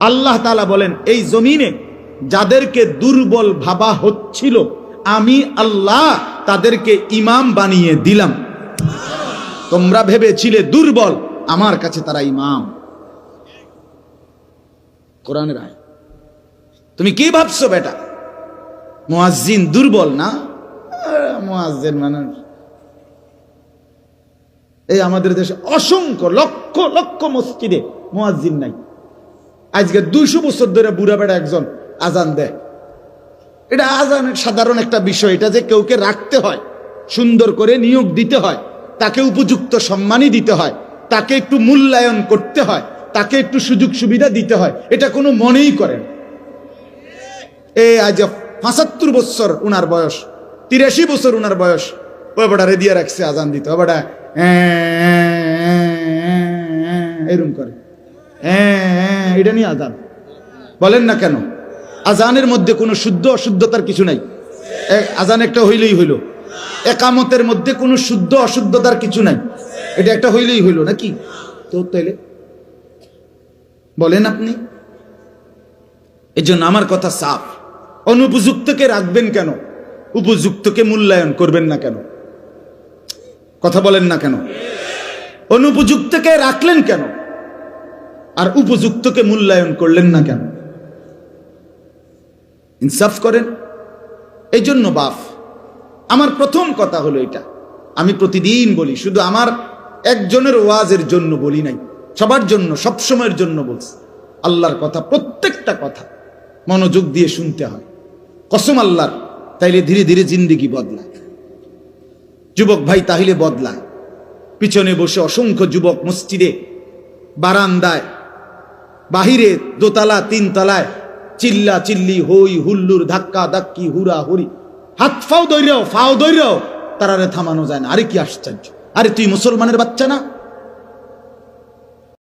আল্লাহ তাআলা বলেন, এই জমিনে যাদেরকে দুর্বল ভাবা হচ্ছিল আমি আল্লাহ তাদেরকে ইমাম বানিয়ে দিলাম। তোমরা ভেবেছিলে দুর্বল, আমার কাছে তারা ইমাম। কোরআনের আয়াত। তুমি কি ভাবছো বেটা মুয়াজ্জিন দুর্বল না? মুয়াজ্জিন মানে এই আমাদের দেশে অসংখ্য লক্ষ লক্ষ মসজিদে মুয়াজ্জিন নাই। আজকে 200 বছর ধরে বুড়া বেড়া একজন আজান দেয়। এটা আজানের সাধারণ একটা বিষয়, এটা যে কেউকে রাখতে হয়, সুন্দর করে নিয়োগ দিতে হয়, তাকে উপযুক্ত সম্মানই দিতে হয়, তাকে একটু মূল্যায়ন করতে হয়, তাকে একটু সুযোগ সুবিধা দিতে হয়, এটা কোনো মনেই করেন। এই আজ 75 বছর উনার বয়স, 83 বছর উনার বয়স, ওই বেটা রেডিয়া রাখছে আজান দিতে। ও বেটা এরকম করে, এটা নিয়ে আজান বলেন না কেন? আজানের মধ্যে কোনো শুদ্ধ অশুদ্ধতার কিছু নাই। আজান একটা হইলেই হইল। একামতের মধ্যে কোনো শুদ্ধ অশুদ্ধতার কিছু নাই, এটা একটা হইলেই হইল নাকি? তো তাইলে বলেন আপনি। এই জন্য আমার কথা সাফ, অনুপযুক্তকে রাখবেন কেন? উপযুক্তকে মূল্যায়ন করবেন না কেন? কথা বলেন না কেন? অনুপযুক্তকে রাখলেন কেন আর উপযুক্তকে মূল্যায়ন করলেন না কেন? ইনসাফ করেন। এই জন্য বাপ, আমার প্রথম কথা হলো এটা, আমি প্রতিদিন বলি, শুধু আমার একজনের ওয়াজের জন্য বলি নাই, সবার জন্য, সব সময়ের জন্য বলছি। আল্লাহর কথা, প্রত্যেকটা কথা মনোযোগ দিয়ে শুনতে হয়, কসম আল্লাহর। তাইলে ধীরে ধীরে জিন্দেগি বদলায়। যুবক ভাই তাহলে বদলায়। পিছনে বসে অসংখ্য যুবক মসজিদে, বারান্দায়, বাহিরে, দোতলা, 3 তলায় চিল্লা চিল্লি, হই হুল্লুর, ধাক্কা ধাক্কি, হুরা হুরি, হাত ফাও দৈরাও তারারে থামানো যায় না। আরে কি আশ্চর্য! আরে তুই মুসলমানের বাচ্চা না?